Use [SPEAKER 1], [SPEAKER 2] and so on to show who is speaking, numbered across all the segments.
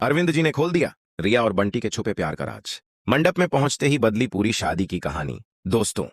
[SPEAKER 1] अरविंद जी ने खोल दिया रिया और बंटी के छुपे प्यार का राज। मंडप में पहुंचते ही बदली पूरी शादी की कहानी। दोस्तों,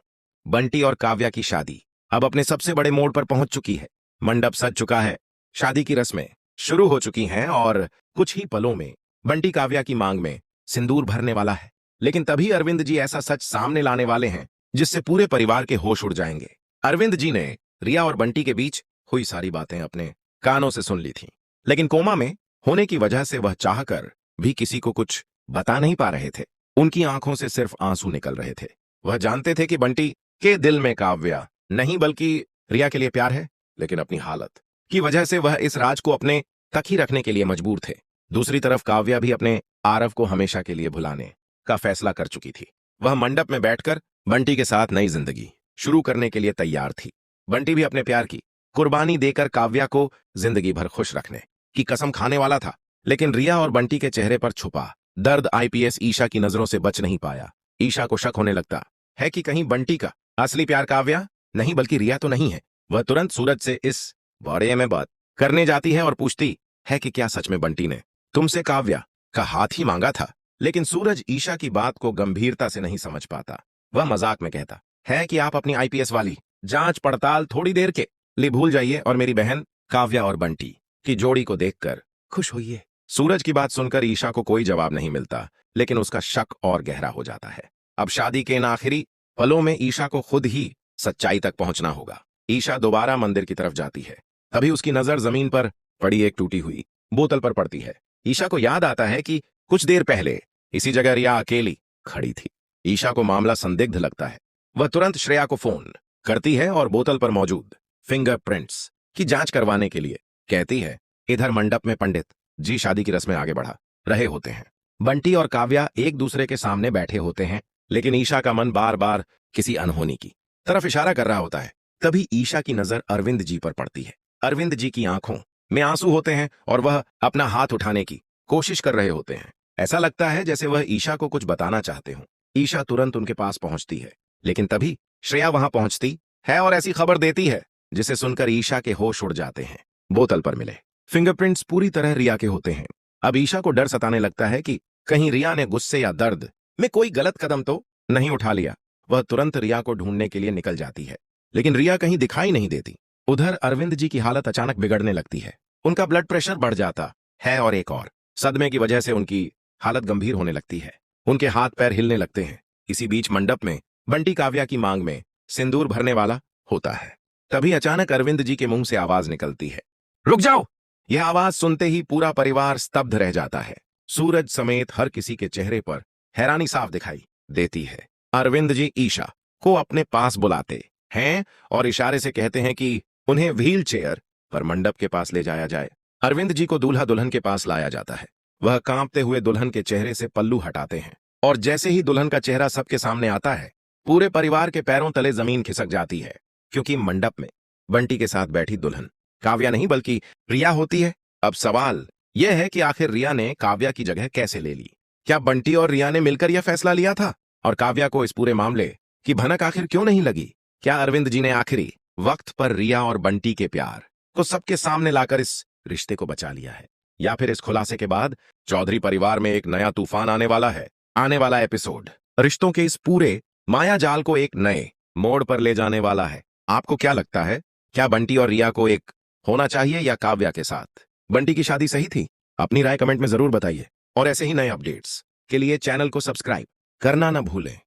[SPEAKER 1] बंटी और काव्या की शादी अब अपने सबसे बड़े मोड़ पर पहुंच चुकी है। मंडप सज चुका है, शादी की रस्में शुरू हो चुकी हैं और कुछ ही पलों में बंटी काव्या की मांग में सिंदूर भरने वाला है। लेकिन तभी अरविंद जी ऐसा सच सामने लाने वाले हैं जिससे पूरे परिवार के होश उड़ जाएंगे। अरविंद जी ने रिया और बंटी के बीच हुई सारी बातें अपने कानों से सुन ली थी, लेकिन कोमा में होने की वजह से वह चाहकर भी किसी को कुछ बता नहीं पा रहे थे। उनकी आंखों से सिर्फ आंसू निकल रहे थे। वह जानते थे कि बंटी के दिल में काव्या नहीं बल्कि रिया के लिए प्यार है, लेकिन अपनी हालत की वजह से वह इस राज को अपने तक ही रखने के लिए मजबूर थे। दूसरी तरफ काव्या भी अपने आरव को हमेशा के लिए भुलाने का फैसला कर चुकी थी। वह मंडप में बैठकर बंटी के साथ नई जिंदगी शुरू करने के लिए तैयार थी। बंटी भी अपने प्यार की कुर्बानी देकर काव्या को जिंदगी भर खुश रखने की कसम खाने वाला था। लेकिन रिया और बंटी के चेहरे पर छुपा दर्द आईपीएस ईशा की नजरों से बच नहीं पाया। ईशा को शक होने लगता है कि कहीं बंटी का असली प्यार काव्या नहीं बल्कि रिया तो नहीं है। वह तुरंत सूरज से इस बारे में बात करने जाती है और पूछती है कि क्या सच में बंटी ने तुमसे काव्या का हाथ ही मांगा था। लेकिन सूरज ईशा की बात को गंभीरता से नहीं समझ पाता। वह मजाक में कहता है कि आप अपनी आईपीएस वाली जांच पड़ताल थोड़ी देर के लिए भूल जाइए और मेरी बहन काव्या और बंटी की जोड़ी को देखकर खुश होइए। सूरज की बात सुनकर ईशा को कोई जवाब नहीं मिलता, लेकिन उसका शक और गहरा हो जाता है। अब शादी के इन आखिरी पलों में ईशा को खुद ही सच्चाई तक पहुंचना होगा। ईशा दोबारा मंदिर की तरफ जाती है। तभी उसकी नजर जमीन पर पड़ी एक टूटी हुई बोतल पर पड़ती है। ईशा को याद आता है कि कुछ देर पहले इसी जगह रिया अकेली खड़ी थी। ईशा को मामला संदिग्ध लगता है। वह तुरंत श्रेया को फोन करती है और बोतल पर मौजूद फिंगरप्रिंट्स की जांच करवाने के लिए कहती है। इधर मंडप में पंडित जी शादी की रस्में आगे बढ़ा रहे होते हैं। बंटी और काव्या एक दूसरे के सामने बैठे होते हैं, लेकिन ईशा का मन बार बार किसी अनहोनी की तरफ इशारा कर रहा होता है। तभी ईशा की नजर अरविंद जी पर पड़ती है। अरविंद जी की आंखों में आंसू होते हैं और वह अपना हाथ उठाने की कोशिश कर रहे होते हैं। ऐसा लगता है जैसे वह ईशा को कुछ बताना चाहते हो। ईशा तुरंत उनके पास पहुंचती है, लेकिन तभी श्रेया वहां पहुंचती है और ऐसी खबर देती है जिसे सुनकर ईशा के होश उड़ जाते हैं। बोतल पर मिले फिंगरप्रिंट्स पूरी तरह रिया के होते हैं। अब ईशा को डर सताने लगता है कि कहीं रिया ने गुस्से या दर्द में कोई गलत कदम तो नहीं उठा लिया। वह तुरंत रिया को ढूंढने के लिए निकल जाती है, लेकिन रिया कहीं दिखाई नहीं देती। उधर अरविंद जी की हालत अचानक बिगड़ने लगती है। उनका ब्लड प्रेशर बढ़ जाता है और एक और सदमे की वजह से उनकी हालत गंभीर होने लगती है। उनके हाथ पैर हिलने लगते हैं। इसी बीच मंडप में बंटी काव्या की मांग में सिंदूर भरने वाला होता है। तभी अचानक अरविंद जी के मुंह से आवाज निकलती है, रुक जाओ। यह आवाज सुनते ही पूरा परिवार स्तब्ध रह जाता है। सूरज समेत हर किसी के चेहरे पर हैरानी साफ दिखाई देती है। अरविंद जी ईशा को अपने पास बुलाते हैं और इशारे से कहते हैं कि उन्हें व्हील चेयर पर मंडप के पास ले जाया जाए। अरविंद जी को दूल्हा दुल्हन के पास लाया जाता है। वह कांपते हुए दुल्हन के चेहरे से पल्लू हटाते हैं और जैसे ही दुल्हन का चेहरा सबके सामने आता है, पूरे परिवार के पैरों तले जमीन खिसक जाती है, क्योंकि मंडप में बंटी के साथ बैठी दुल्हन काव्या नहीं बल्कि रिया होती है। अब सवाल यह है कि आखिर रिया ने काव्या की जगह कैसे ले ली? क्या बंटी और रिया ने मिलकर यह फैसला लिया था? और काव्या को इस पूरे मामले की भनक आखिर क्यों नहीं लगी? क्या अरविंद जी ने आखिरी वक्त पर रिया और बंटी के प्यार को सबके सामने लाकर इस रिश्ते को बचा लिया है? या फिर इस खुलासे के बाद चौधरी परिवार में एक नया तूफान आने वाला है? आने वाला एपिसोड रिश्तों के इस पूरे माया जाल को एक नए मोड़ पर ले जाने वाला है। आपको क्या लगता है, क्या बंटी और रिया को एक होना चाहिए या काव्या के साथ बंटी की शादी सही थी? अपनी राय कमेंट में जरूर बताइए और ऐसे ही नए अपडेट्स के लिए चैनल को सब्सक्राइब करना न भूलें।